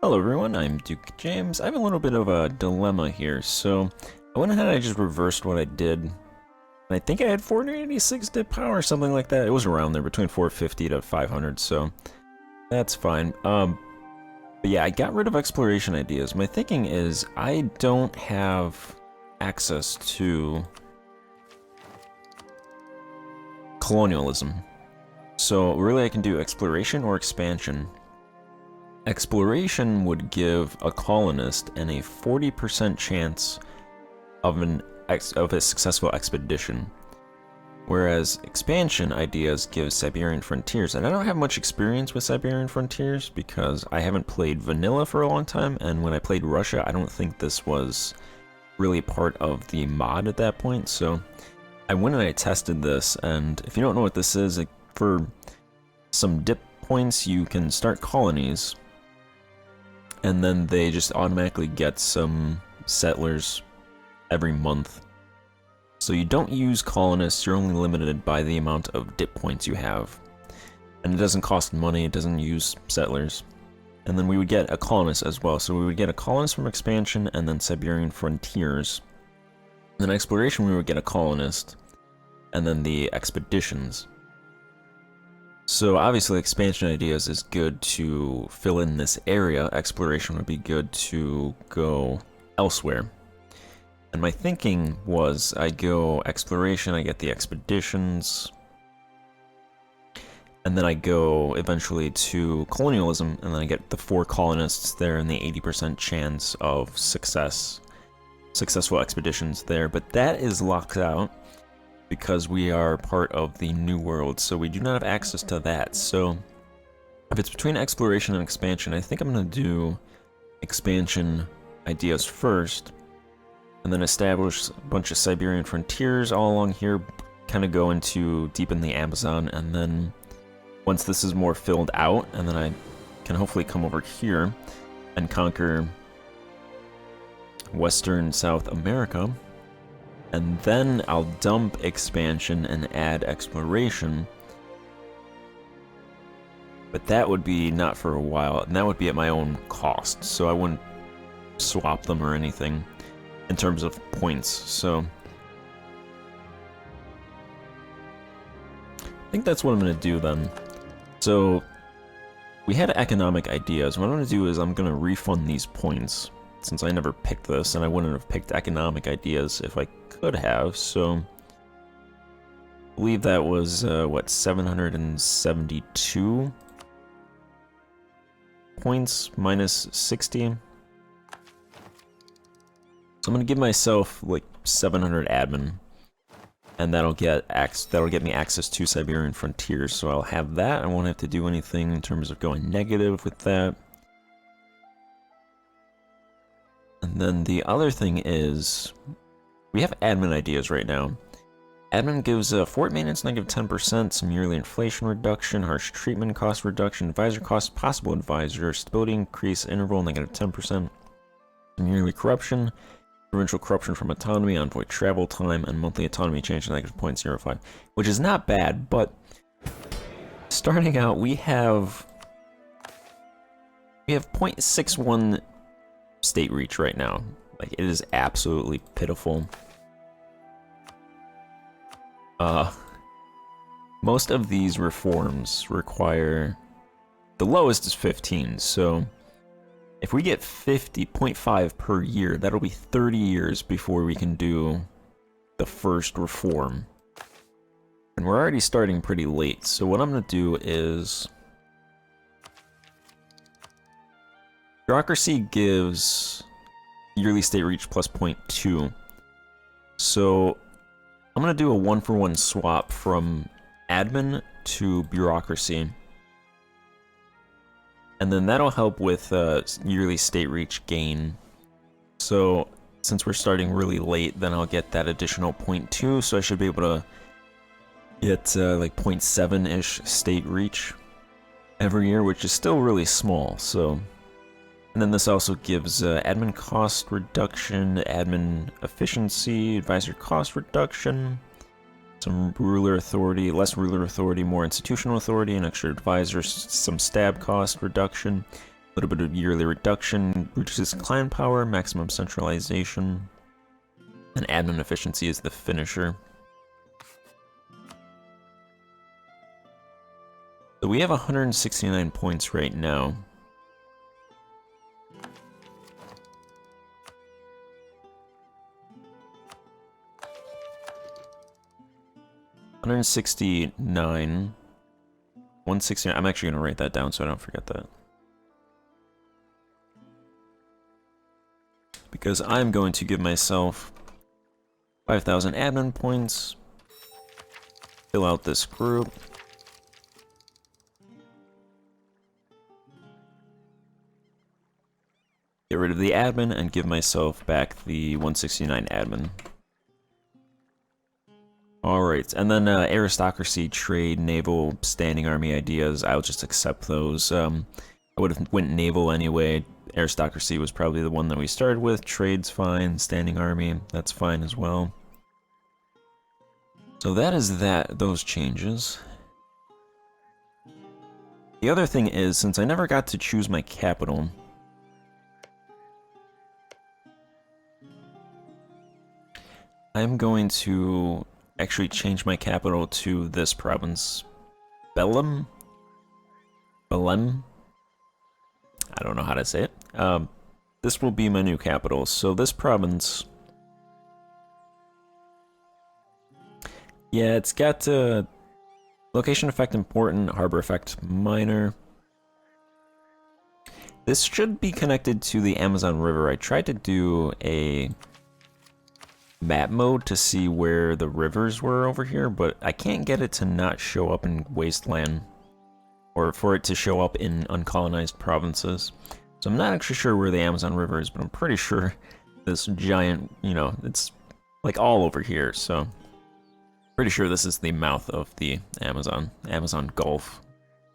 Hello everyone, I'm Duke James. I have a little bit of a dilemma here, so I went ahead and I just reversed what I did. And I think I had 486 dip power or something like that. It was around there, between 450 to 500, so that's fine. But yeah, I got rid of exploration ideas. My thinking is I don't have access to colonialism. So really I can do exploration or expansion. Exploration would give a colonist a 40% chance of a successful expedition, whereas expansion ideas give Siberian Frontiers, and I don't have much experience with Siberian Frontiers because I haven't played vanilla for a long time, and when I played Russia, I don't think this was really part of the mod at that point, so I went and I tested this, and if you don't know what this is, for some dip points you can start colonies, and then they just automatically get some settlers every month. So you don't use colonists, you're only limited by the amount of dip points you have. And it doesn't cost money, it doesn't use settlers. And then we would get a colonist as well, so we would get a colonist from expansion and then Siberian Frontiers. And then exploration we would get a colonist, and then the expeditions. So obviously expansion ideas is good to fill in this area, exploration would be good to go elsewhere. And my thinking was I go exploration, I get the expeditions, and then I go eventually to colonialism, and then I get the 4 colonists there and the 80% chance of successful expeditions there, but that is locked out because we are part of the New World, so we do not have access to that. So if it's between exploration and expansion, I think I'm going to do expansion ideas first, and then establish a bunch of Siberian Frontiers all along here, kind of go into deep in the Amazon, and then once this is more filled out, and then I can hopefully come over here and conquer Western South America. And then I'll dump expansion and add exploration. But that would be not for a while, and that would be at my own cost, so I wouldn't swap them or anything in terms of points, so I think that's what I'm going to do then. So we had economic ideas. What I'm going to do is I'm going to refund these points, since I never picked this, and I wouldn't have picked economic ideas if I could have, so I believe that was, what, 772 points minus 60? So I'm gonna give myself, like, 700 admin, and that'll get me access to Siberian Frontiers, so I'll have that. I won't have to do anything in terms of going negative with that. And then the other thing is, we have admin ideas right now. Admin gives fort maintenance negative 10%, some yearly inflation reduction, harsh treatment cost reduction, advisor cost, possible advisor, stability increase interval negative 10%, some yearly corruption, provincial corruption from autonomy, envoy travel time, and monthly autonomy change to negative 0.05, which is not bad, but starting out we have 0.61 state reach right now. Like, it is absolutely pitiful. Most of these reforms require, the lowest is 15, so if we get 50.5 per year, that'll be 30 years before we can do the first reform. And we're already starting pretty late, so what I'm going to do is, bureaucracy gives yearly state reach plus 0.2. So I'm going to do a 1-for-1 swap from admin to bureaucracy. And then that'll help with yearly state reach gain. So since we're starting really late, then I'll get that additional 0.2, so I should be able to get like 0.7-ish state reach every year, which is still really small, so. And then this also gives admin cost reduction, admin efficiency, advisor cost reduction, some ruler authority, less ruler authority, more institutional authority, an extra advisor, some stab cost reduction. little bit of yearly reduction, reduces clan power, maximum centralization, and admin efficiency is the finisher. So we have 169 points right now. $169, 169. I'm actually gonna write that down so I don't forget that. Because I'm going to give myself 5,000 admin points. Fill out this group. Get rid of the admin and give myself back the 169 admin. Alright, and then aristocracy, trade, naval, standing army ideas, I'll just accept those. I would have went naval anyway. Aristocracy was probably the one that we started with. Trade's fine, standing army, that's fine as well. So that is those changes. The other thing is, since I never got to choose my capital, I'm going to actually change my capital to this province. Belem? Belem? I don't know how to say it. This will be my new capital. So this province... Yeah, it's got location effect important, harbor effect minor. This should be connected to the Amazon River. I tried to do a map mode to see where the rivers were over here, but I can't get it to not show up in wasteland, or for it to show up in uncolonized provinces. So I'm not actually sure where the Amazon River is, but I'm pretty sure this giant, you know, it's like all over here, so pretty sure this is the mouth of the Amazon Gulf,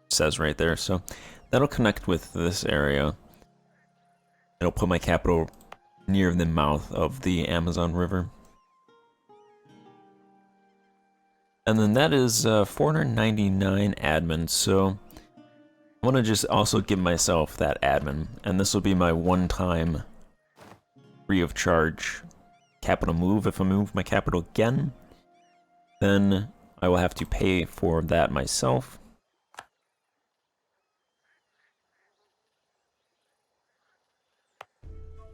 it says right there. So that'll connect with this area. It'll put my capital near the mouth of the Amazon River. And then that is 499 admin, so I want to just also give myself that admin, and this will be my one-time free of charge capital move. If I move my capital again, then I will have to pay for that myself.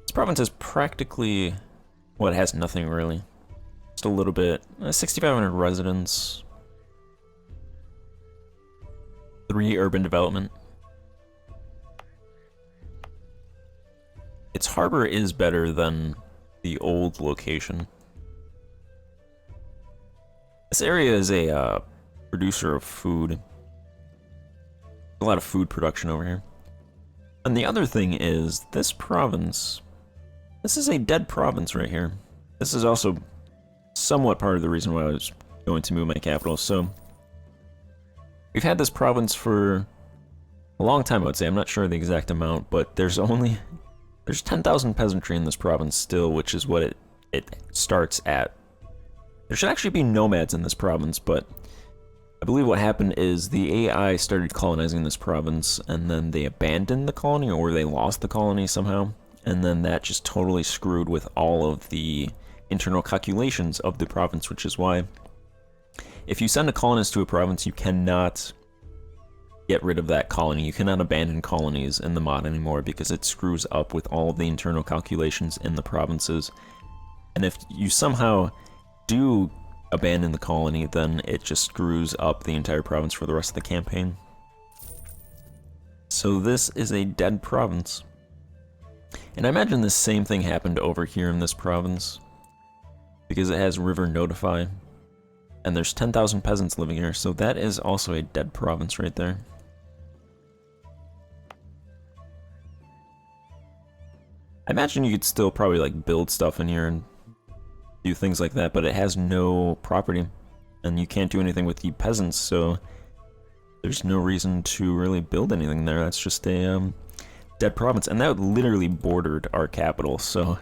This province is practically, well, it has nothing really. Just a little bit. 6,500 residents. 3 urban development. Its harbor is better than the old location. This area is a producer of food. A lot of food production over here. And the other thing is, this province, this is a dead province right here. This is also somewhat part of the reason why I was going to move my capital. So we've had this province for a long time, I would say. I'm not sure the exact amount, but there's 10,000 peasantry in this province still, which is what it starts at. There should actually be nomads in this province, but I believe what happened is the AI started colonizing this province, and then they abandoned the colony, or they lost the colony somehow, and then that just totally screwed with all of the internal calculations of the province, which is why if you send a colonist to a province, you cannot get rid of that colony. You cannot abandon colonies in the mod anymore because it screws up with all of the internal calculations in the provinces. And if you somehow do abandon the colony, then it just screws up the entire province for the rest of the campaign. So this is a dead province. And I imagine the same thing happened over here in this province, because it has River Notify, and there's 10,000 peasants living here, so that is also a dead province right there. I imagine you could still probably like build stuff in here and do things like that, but it has no property, and you can't do anything with the peasants, so there's no reason to really build anything there. That's just a dead province, and that literally bordered our capital, so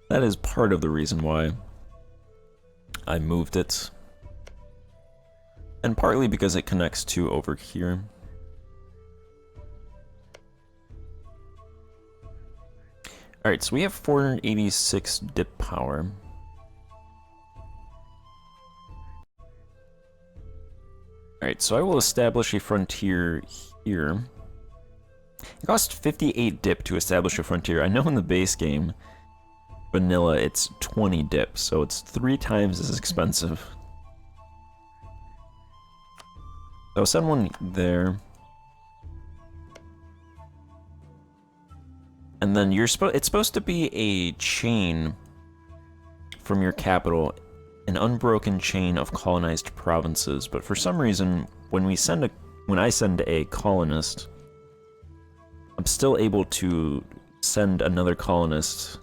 that is part of the reason why I moved it. And partly because it connects to over here. Alright, so we have 486 dip power. Alright, so I will establish a frontier here. It costs 58 dip to establish a frontier. I know in the base game, vanilla, it's 20 dip, so it's 3 times as expensive. So I'll send one there. And then it's supposed to be a chain from your capital, an unbroken chain of colonized provinces. But for some reason, when I send a colonist, I'm still able to send another colonist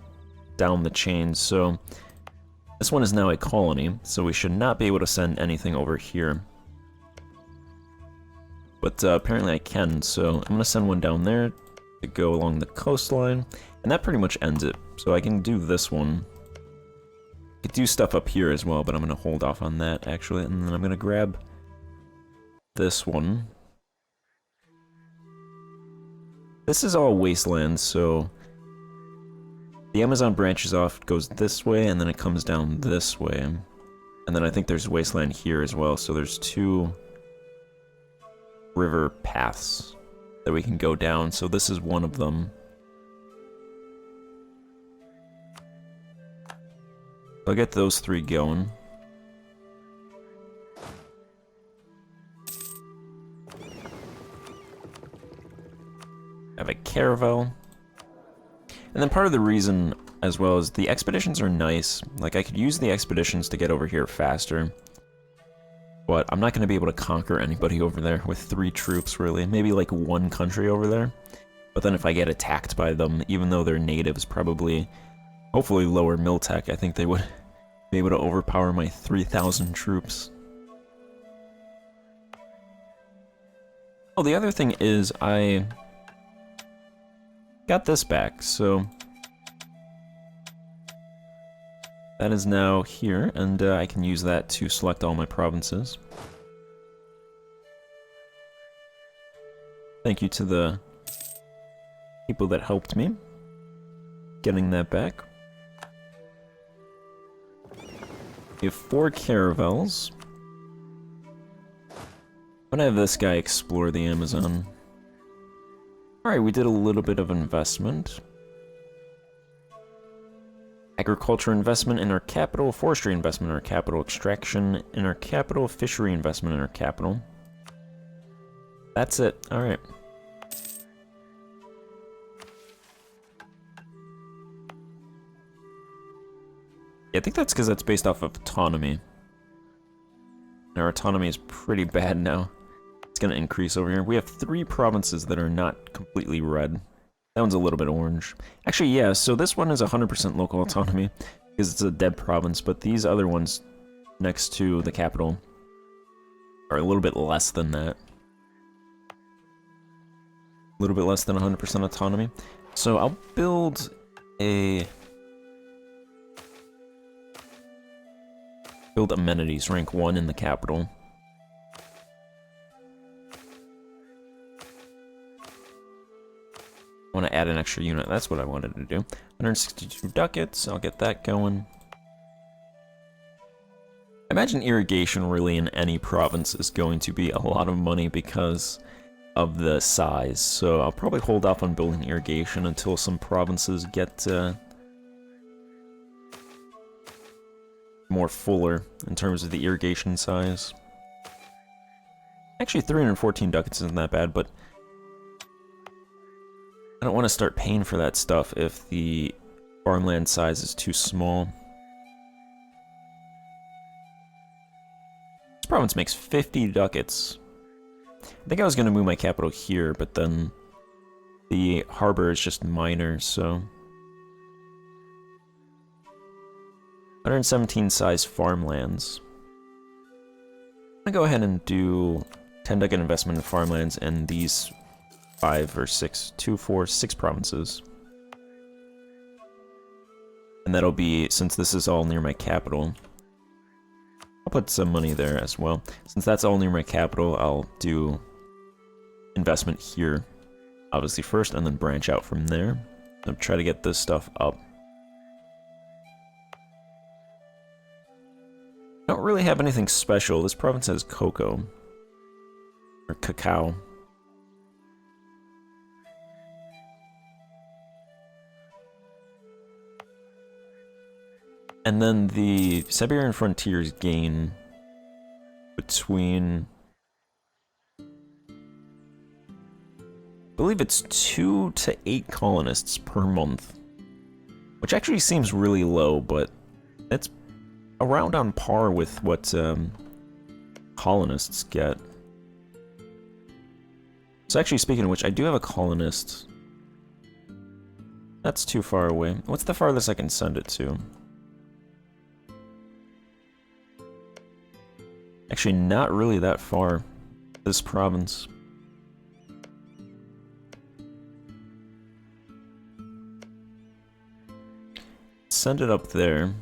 down the chain. So this one is now a colony, so we should not be able to send anything over here. But apparently I can, so I'm gonna send one down there to go along the coastline, and that pretty much ends it. So I can do this one. I could do stuff up here as well, but I'm gonna hold off on that actually, and then I'm gonna grab this one. This is all wasteland, so the Amazon branches off, goes this way, and then it comes down this way. And then I think there's wasteland here as well, so there's 2 river paths that we can go down, so this is one of them. I'll get those 3 going. I have a caravel. And then part of the reason as well is the expeditions are nice. Like, I could use the expeditions to get over here faster. But I'm not going to be able to conquer anybody over there with 3 troops, really. Maybe like 1 country over there. But then if I get attacked by them, even though they're natives, probably, hopefully lower mill tech, I think they would be able to overpower my 3,000 troops. Oh, the other thing is I got this back, so that is now here, and I can use that to select all my provinces. Thank you to the people that helped me getting that back. We have 4 caravels. I'm gonna have this guy explore the Amazon. Alright, we did a little bit of investment. Agriculture investment in our capital, forestry investment in our capital, extraction in our capital, fishery investment in our capital. That's it. Alright. Yeah, I think that's because that's based off of autonomy. And our autonomy is pretty bad now. It's going to increase over here. We have 3 provinces that are not completely red. That one's a little bit orange. Actually, yeah, so this one is 100% local autonomy, because it's a dead province, but these other ones next to the capital are a little bit less than that. A little bit less than 100% autonomy. So I'll build amenities, rank 1 in the capital. I want to add an extra unit. That's what I wanted to do. 162 ducats. I'll get that going. I imagine irrigation really in any province is going to be a lot of money because of the size. So I'll probably hold off on building irrigation until some provinces get more fuller in terms of the irrigation size. Actually, 314 ducats isn't that bad, but I don't want to start paying for that stuff if the farmland size is too small. This province makes 50 ducats. I think I was going to move my capital here, but then the harbor is just minor, so 117 size farmlands. I'm going to go ahead and do 10 ducat investment in farmlands in these 5 or 6, 2, 4, 6 provinces. And that'll be, since this is all near my capital, I'll put some money there as well. Since that's all near my capital, I'll do investment here, obviously first, and then branch out from there. I'll try to get this stuff up. I don't really have anything special. This province has cocoa. Or cacao. And then the Siberian frontiers gain between, I believe it's 2 to 8 colonists per month, which actually seems really low, but it's around on par with what colonists get. So actually, speaking of which, I do have a colonist. That's too far away. What's the farthest I can send it to? Actually, not really that far. This province. Send it up there.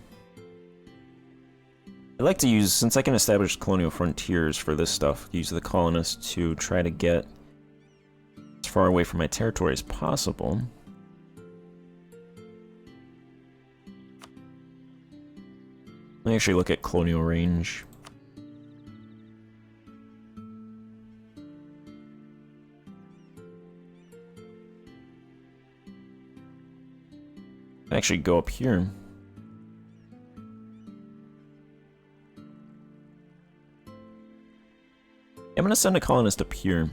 I like to use, since I can establish colonial frontiers for this stuff, use the colonists to try to get as far away from my territory as possible. Let me actually look at colonial range. I can actually go up here. I'm gonna send a colonist up here. And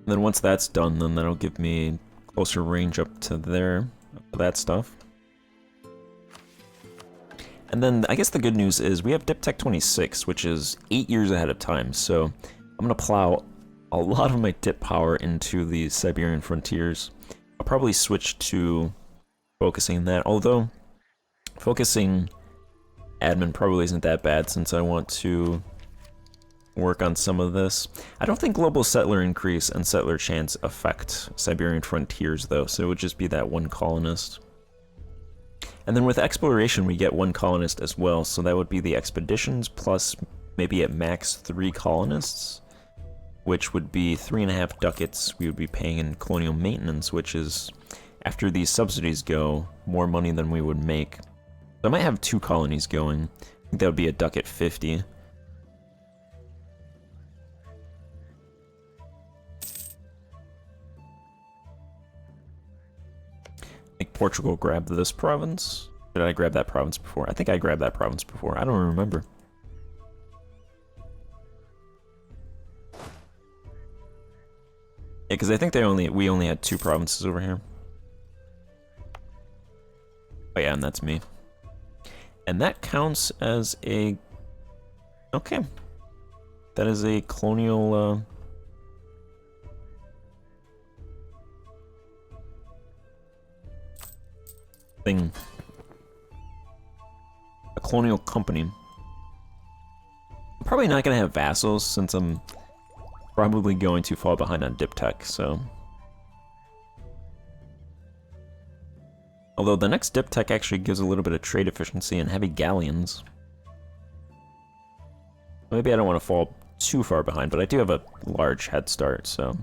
then once that's done, then that'll give me closer range up to there, up to that stuff. And then I guess the good news is we have Dip Tech 26, which is 8 years ahead of time. So I'm gonna plow a lot of my dip power into the Siberian frontiers. I'll probably switch to focusing that, although focusing admin probably isn't that bad since I want to work on some of this. I don't think global settler increase and settler chance affect Siberian frontiers though, so it would just be that one colonist. And then with exploration we get one colonist as well, so that would be the expeditions plus maybe at max 3 colonists, which would be 3.5 ducats we would be paying in colonial maintenance, which is, after these subsidies go, more money than we would make. So I might have 2 colonies going. I think that would be a ducat 50. Make Portugal grab this province. Did I grab that province before? I think I grabbed that province before. I don't remember. Yeah, because I think we only had 2 provinces over here. Oh yeah, and that's me. And that counts as a... Okay. That is a colonial... thing. A colonial company. I'm probably not going to have vassals since I'm probably going too far behind on Dip Tech, so... Although the next Dip Tech actually gives a little bit of trade efficiency and heavy galleons. Maybe I don't want to fall too far behind, but I do have a large head start, so...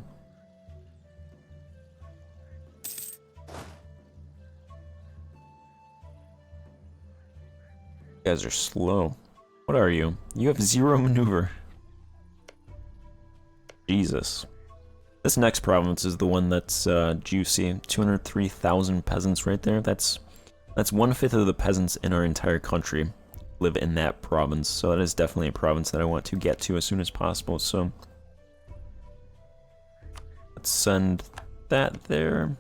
You guys are slow. What are you? You have 0 maneuver. Jesus. This next province is the one that's juicy. 203,000 peasants right there. That's 1/5 of the peasants in our entire country live in that province. So that is definitely a province that I want to get to as soon as possible. So let's send that there.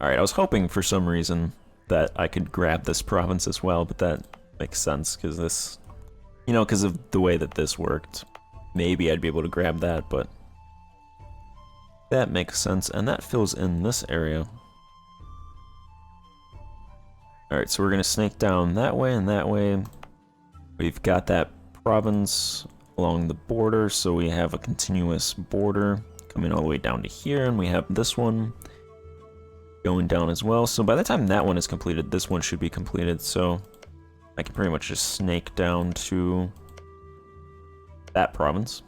Alright, I was hoping for some reason that I could grab this province as well, but that makes sense because this, you know, because of the way that this worked. Maybe I'd be able to grab that, but that makes sense, and that fills in this area. Alright, so we're going to snake down that way and that way. We've got that province along the border, so we have a continuous border coming all the way down to here, and we have this one going down as well. So by the time that one is completed, this one should be completed, so I can pretty much just snake down to that province.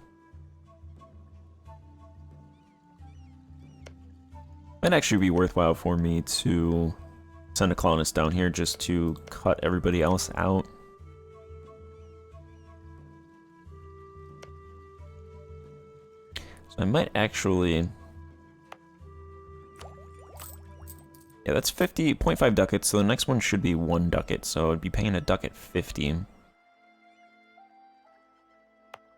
Might actually be worthwhile for me to send a colonist down here just to cut everybody else out. So I might actually... Yeah, that's 50.5 ducats, so the next one should be 1 ducat, so I'd be paying a ducat 50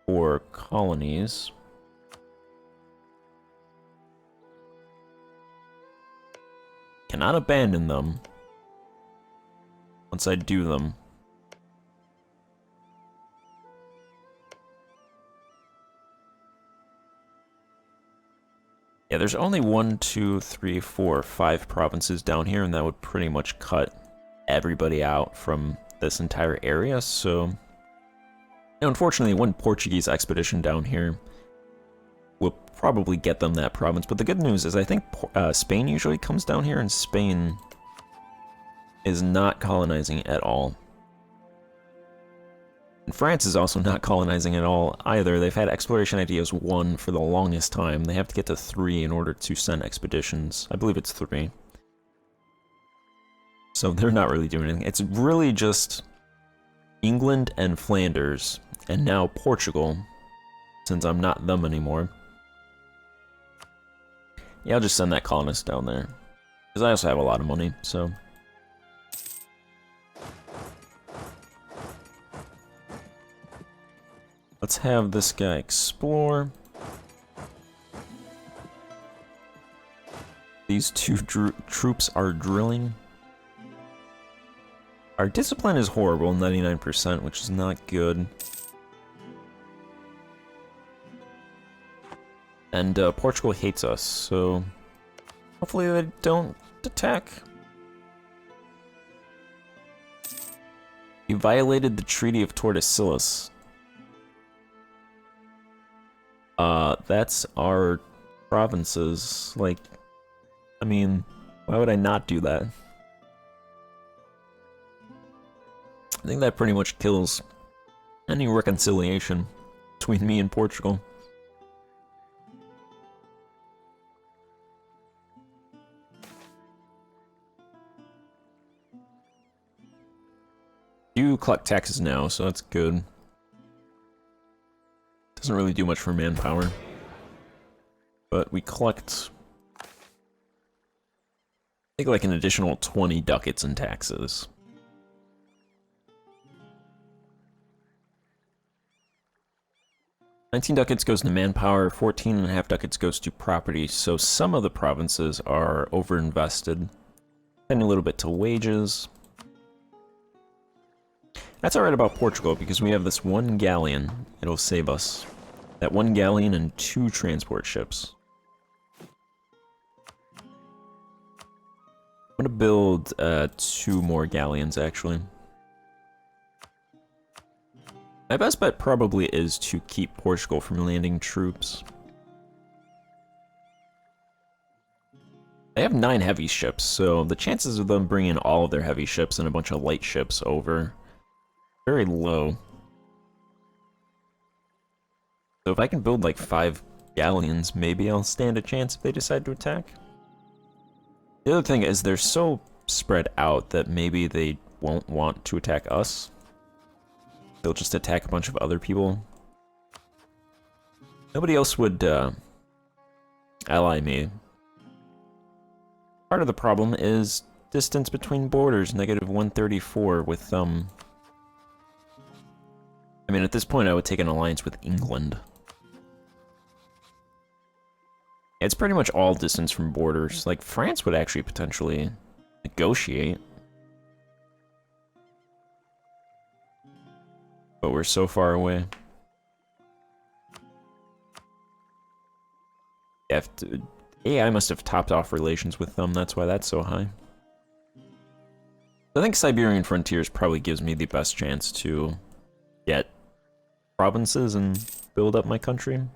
for colonies. Cannot abandon them once I do them. Yeah, there's only 1, 2, 3, 4, 5 provinces down here, and that would pretty much cut everybody out from this entire area, so... Now, unfortunately, one Portuguese expedition down here will probably get them that province, but the good news is I think Spain usually comes down here, and Spain is not colonizing at all. And France is also not colonizing at all either. They've had exploration ideas 1 for the longest time. They have to get to 3 in order to send expeditions. I believe it's 3. So they're not really doing anything. It's really just England and Flanders, and now Portugal, since I'm not them anymore. Yeah, I'll just send that colonist down there. Because I also have a lot of money, so... Let's have this guy explore. These 2 troops are drilling. Our discipline is horrible, 99%, which is not good. And Portugal hates us, so hopefully they don't attack. You violated the Treaty of Tordesillas. That's our provinces. Like, I mean, why would I not do that? I think that pretty much kills any reconciliation between me and Portugal. You collect taxes now, so that's good. Doesn't really do much for manpower. But we collect, I think, like an additional 20 ducats in taxes. $19 ducats goes to manpower, 14.5 ducats goes to property, so some of the provinces are overinvested. And a little bit to wages. That's alright about Portugal, because we have this 1 galleon. It'll save us. That 1 galleon and 2 transport ships. I'm gonna build 2 more galleons, actually. My best bet probably is to keep Portugal from landing troops. They have 9 heavy ships, so the chances of them bringing all of their heavy ships and a bunch of light ships over, very low. So if I can build like 5 galleons, maybe I'll stand a chance if they decide to attack. The other thing is they're so spread out that maybe they won't want to attack us. They'll just attack a bunch of other people. Nobody else would ally me. Part of the problem is distance between borders, -134 with I mean, at this point I would take an alliance with England. It's pretty much all distance from borders. Like, France would actually potentially negotiate. But we're so far away. AI must have topped off relations with them, that's why that's so high. I think Siberian Frontiers probably gives me the best chance to get provinces and build up my country.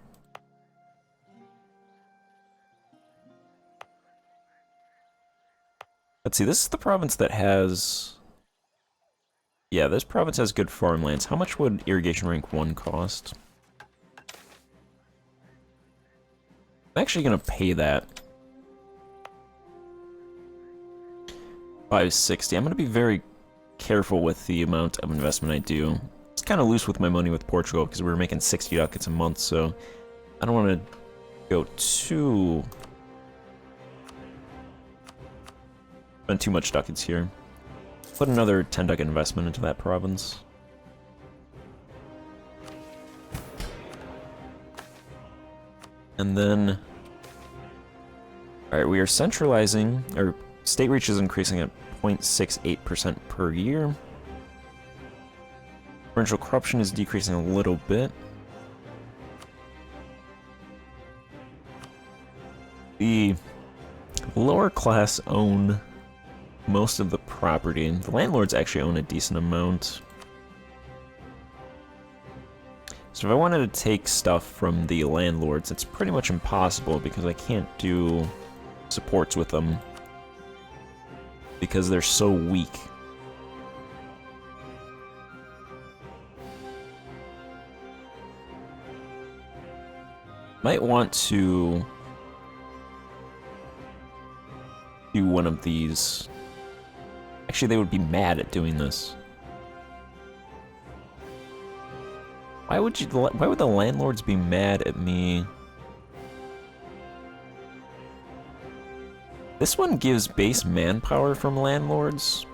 Let's see, this is the province that has... Yeah, this province has good farmlands. How much would irrigation rank 1 cost? I'm actually gonna pay that. 560. I'm going to be very careful with the amount of investment I do. It's kind of loose with my money with Portugal because we were making 60 ducats a month, so I don't want to go spend too much ducats here. Put another 10 ducat investment into that province. And then, alright, we are centralizing, or state reach is increasing at 0.68% per year. Provincial corruption is decreasing a little bit. The lower class own most of the property. The landlords actually own a decent amount. So if I wanted to take stuff from the landlords, it's pretty much impossible because I can't do supports with them because they're so weak. Might want to do one of these. Actually, they would be mad at doing this. Why would the landlords be mad at me? This one gives base manpower from landlords.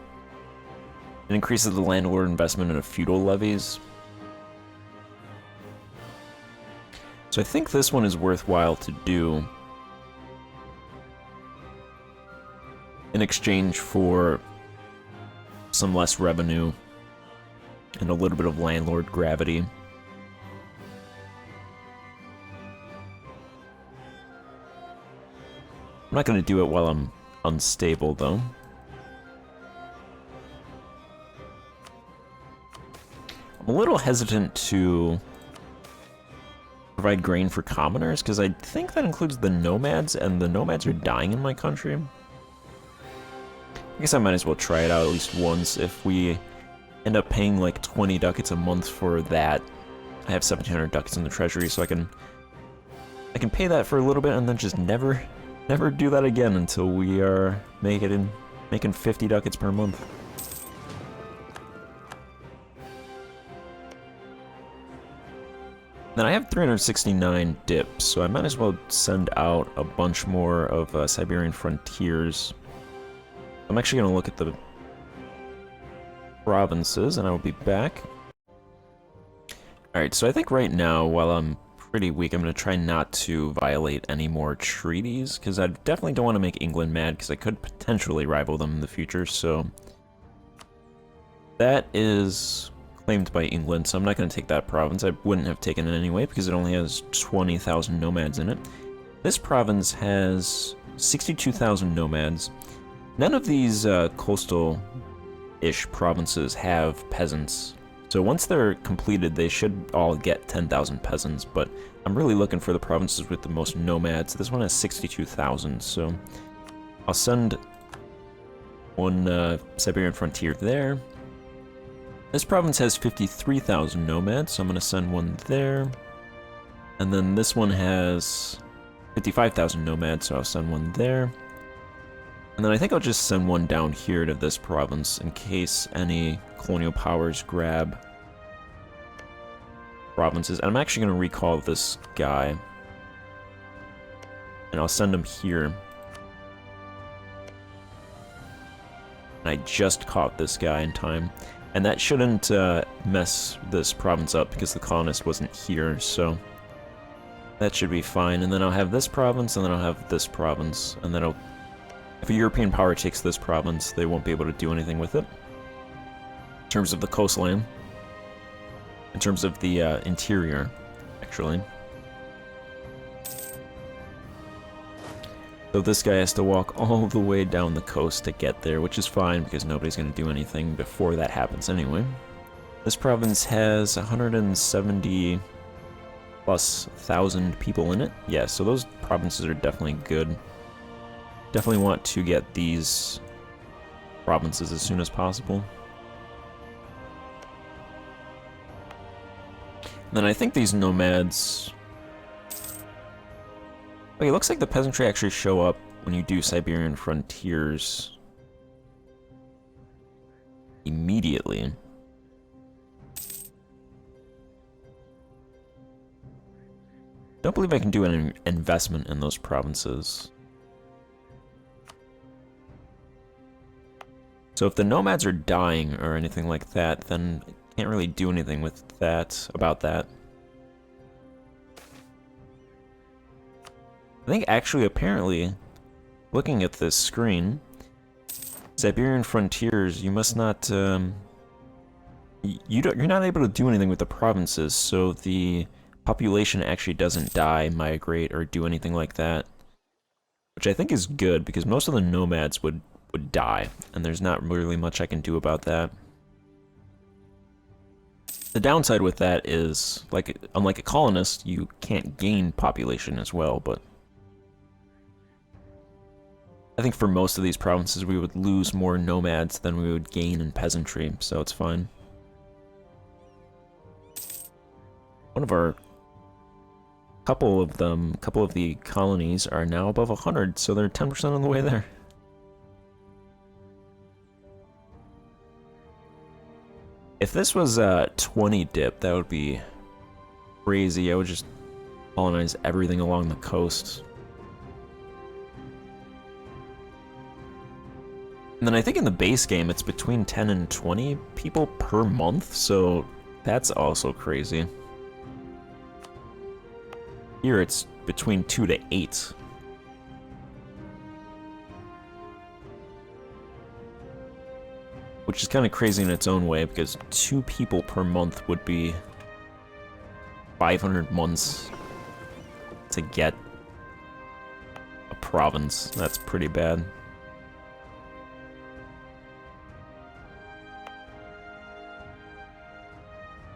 It increases the landlord investment in feudal levies. So I think this one is worthwhile to do in exchange for some less revenue and a little bit of landlord gravity. I'm not going to do it while I'm unstable, though. I'm a little hesitant to provide grain for commoners, because I think that includes the nomads, and the nomads are dying in my country. I guess I might as well try it out at least once. If we end up paying like 20 ducats a month for that, I have 1,700 ducats in the treasury, so I can pay that for a little bit and then just never do that again until we are making 50 ducats per month. Then I have 369 dips, so I might as well send out a bunch more of Siberian frontiers. I'm actually going to look at the provinces, and I will be back. Alright, so I think right now, while I'm pretty weak, I'm going to try not to violate any more treaties, because I definitely don't want to make England mad, because I could potentially rival them in the future, so that is claimed by England, so I'm not going to take that province. I wouldn't have taken it anyway, because it only has 20,000 nomads in it. This province has 62,000 nomads. None of these coastal-ish provinces have peasants. So once they're completed, they should all get 10,000 peasants, but I'm really looking for the provinces with the most nomads. This one has 62,000, so I'll send one Siberian frontier there. This province has 53,000 nomads, so I'm going to send one there. And then this one has 55,000 nomads, so I'll send one there. And then I think I'll just send one down here to this province in case any colonial powers grab provinces. And I'm actually going to recall this guy. And I'll send him here. And I just caught this guy in time. And that shouldn't mess this province up because the colonist wasn't here, so that should be fine. And then I'll have this province, and then I'll have this province, and then if a European power takes this province, they won't be able to do anything with it. In terms of the coastline. In terms of the interior, actually. So this guy has to walk all the way down the coast to get there, which is fine because nobody's going to do anything before that happens anyway. This province has 170 plus 1,000 people in it. Yeah, so those provinces are definitely good. Definitely want to get these provinces as soon as possible. And then I think these nomads... Okay, it looks like the peasantry actually show up when you do Siberian frontiers. immediately. Don't believe I can do an investment in those provinces. So if the nomads are dying or anything like that, then I can't really do anything with that, about that. I think actually, apparently, looking at this screen, Siberian frontiers, you must not, you're not able to do anything with the provinces, so the population actually doesn't die, migrate, or do anything like that. Which I think is good, because most of the nomads would die, and there's not really much I can do about that. The downside with that is, like, unlike a colonist, you can't gain population as well, but I think for most of these provinces we would lose more nomads than we would gain in peasantry, so it's fine. Couple of the colonies are now above 100, so they're 10% on the way there. If this was a 20 dip, that would be crazy. I would just colonize everything along the coast. And then I think in the base game, it's between 10 and 20 people per month, so that's also crazy. Here it's between 2 to 8. Which is kind of crazy in its own way, because 2 people per month would be 500 months to get a province. That's pretty bad.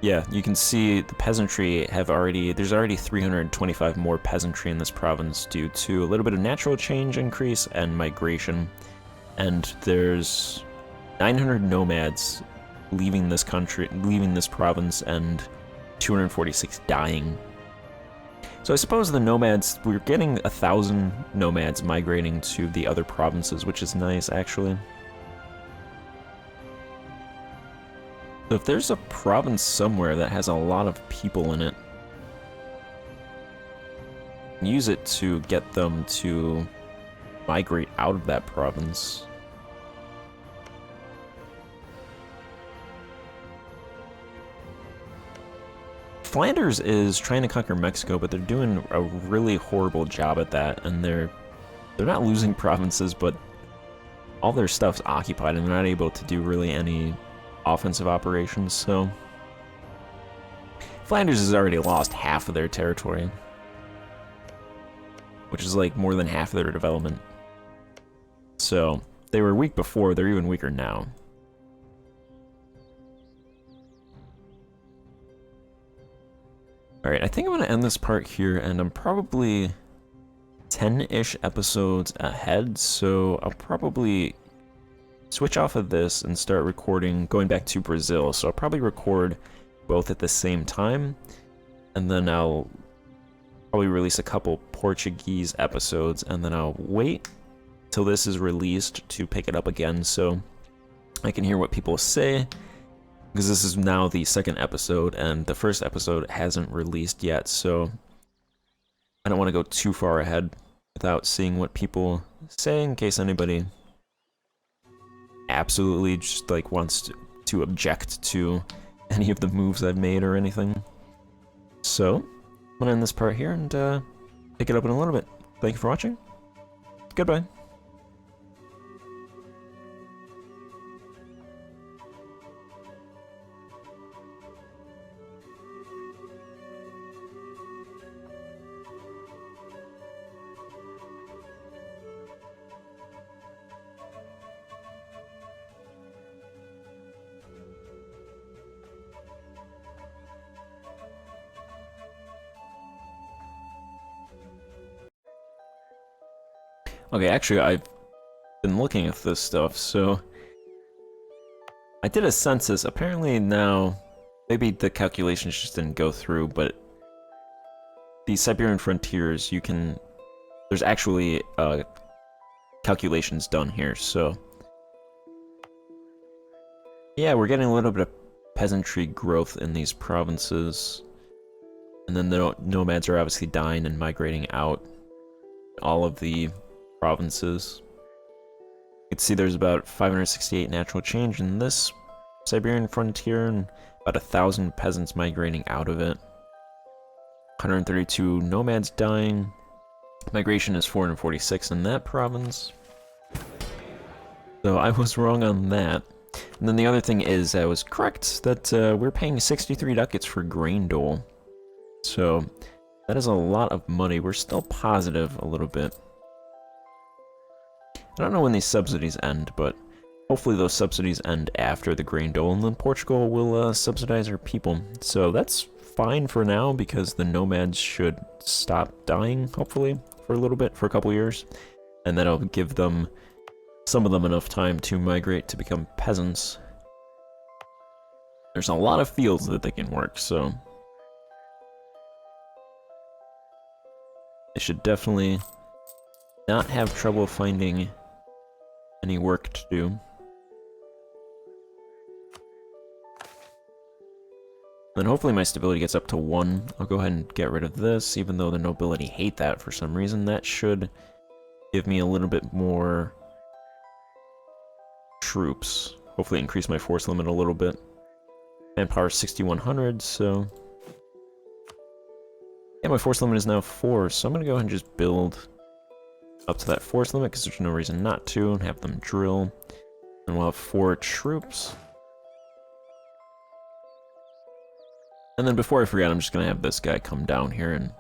Yeah, you can see the peasantry there's already 325 more peasantry in this province due to a little bit of natural change increase and migration. And there's 900 nomads leaving this province, and 246 dying. So I suppose the nomads, we're getting 1,000 nomads migrating to the other provinces, which is nice, actually. So if there's a province somewhere that has a lot of people in it, use it to get them to migrate out of that province. Flanders is trying to conquer Mexico, but they're doing a really horrible job at that, and they're not losing provinces, but all their stuff's occupied, and they're not able to do really any offensive operations, so Flanders has already lost half of their territory, which is like more than half of their development. So they were weak before, they're even weaker now. Alright, I think I'm going to end this part here, and I'm probably 10-ish episodes ahead, so I'll probably switch off of this and start recording, going back to Brazil. So I'll probably record both at the same time, and then I'll probably release a couple Portuguese episodes, and then I'll wait till this is released to pick it up again so I can hear what people say, because this is now the second episode, and the first episode hasn't released yet, so I don't want to go too far ahead without seeing what people say, in case anybody absolutely just like wants to object to any of the moves I've made or anything. So I'm gonna end this part here and pick it up in a little bit. Thank you for watching. Goodbye. Okay, actually, I've been looking at this stuff, so I did a census. Apparently now, maybe the calculations just didn't go through, but the Siberian frontiers, there's actually calculations done here, so Yeah, we're getting a little bit of peasantry growth in these provinces. And then the nomads are obviously dying and migrating out all of the provinces. You can see there's about 568 natural change in this Siberian frontier and about 1,000 peasants migrating out of it. 132 nomads dying. Migration is 446 in that province. So I was wrong on that. And then the other thing is I was correct that we're paying 63 ducats for grain dole. So that is a lot of money. We're still positive a little bit. I don't know when these subsidies end, but hopefully those subsidies end after the grain dole, and then Portugal will subsidize our people. So that's fine for now, because the nomads should stop dying, hopefully, for a little bit, for a couple years. And that'll give them, some of them, enough time to migrate to become peasants. There's a lot of fields that they can work, so they should definitely not have trouble finding any work to do. Then hopefully my stability gets up to 1. I'll go ahead and get rid of this, even though the nobility hate that for some reason. That should give me a little bit more troops. Hopefully increase my force limit a little bit. Manpower 6,100, so yeah, my force limit is now 4, so I'm gonna go ahead and just build up to that force limit, because there's no reason not to, and have them drill. And we'll have 4 troops. And then before I forget, I'm just gonna have this guy come down here and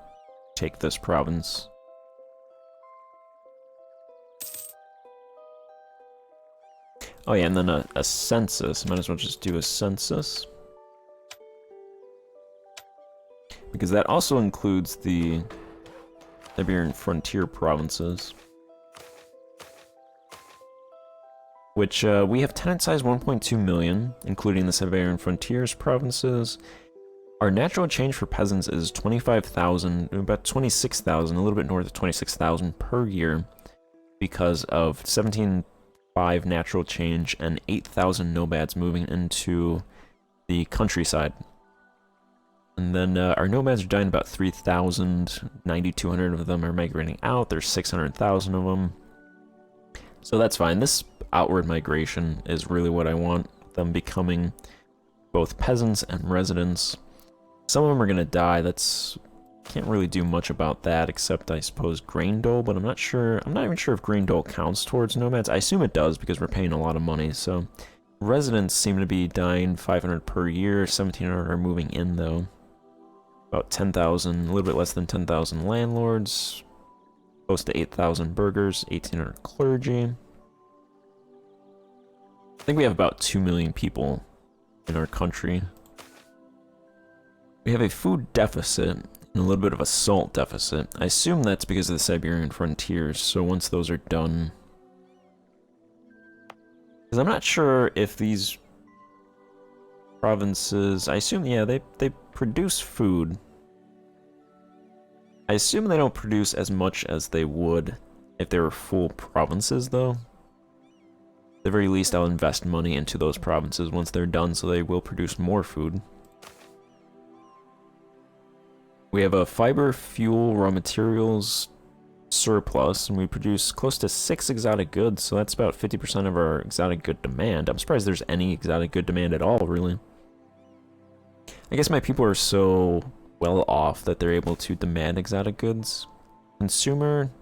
take this province. Oh yeah, and then a census. Might as well just do a census. Because that also includes the Siberian frontier provinces. Which, we have tenant size 1.2 million, including the Siberian frontiers provinces. Our natural change for peasants is 25,000, about 26,000, a little bit north of 26,000 per year, because of 17.5 natural change and 8,000 nomads moving into the countryside. And then our nomads are dying about 3,000, 9,200 of them are migrating out, there's 600,000 of them. So that's fine. This outward migration is really what I want, them becoming both peasants and residents. Some of them are going to die. Can't really do much about that, except I suppose grain dole, but I'm not even sure if grain dole counts towards nomads. I assume it does, because we're paying a lot of money. So residents seem to be dying 500 per year, 1,700 are moving in though. About 10,000, a little bit less than 10,000 landlords, close to 8,000 burghers, 1,800 clergy. I think we have about 2 million people in our country. We have a food deficit and a little bit of a salt deficit. I assume that's because of the Siberian frontiers, so once those are done... Because I'm not sure if these provinces... I assume, yeah, they produce food. I assume they don't produce as much as they would if they were full provinces, though. At the very least, I'll invest money into those provinces once they're done, so they will produce more food. We have a fiber, fuel, raw materials surplus, and we produce close to 6 exotic goods, so that's about 50% of our exotic good demand. I'm surprised there's any exotic good demand at all, really. I guess my people are so well off that they're able to demand exotic goods. Consumer,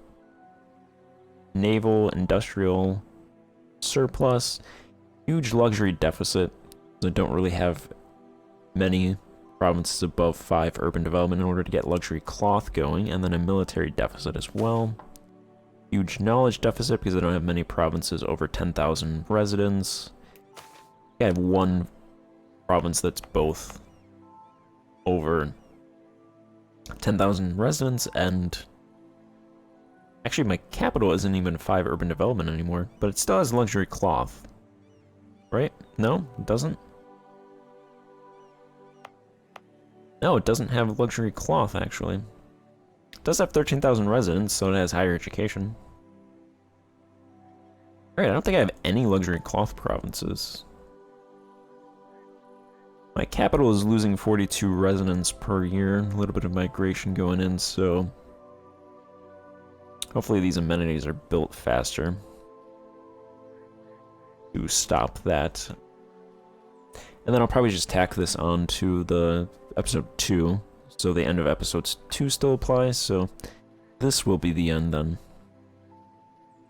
naval, industrial, surplus, huge luxury deficit. So don't really have many provinces above 5 urban development in order to get luxury cloth going, and then a military deficit as well. Huge knowledge deficit because I don't have many provinces over 10,000 residents. I have one province that's both over 10,000 residents, and actually my capital isn't even 5 urban development anymore, but it still has luxury cloth. Right? No? It doesn't? No, it doesn't have luxury cloth, actually. It does have 13,000 residents, so it has higher education. Alright, I don't think I have any luxury cloth provinces. My capital is losing 42 residents per year, a little bit of migration going in, so hopefully these amenities are built faster to stop that. And then I'll probably just tack this on to the episode 2, so the end of episode 2 still applies, so this will be the end then.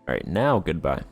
Alright, now goodbye.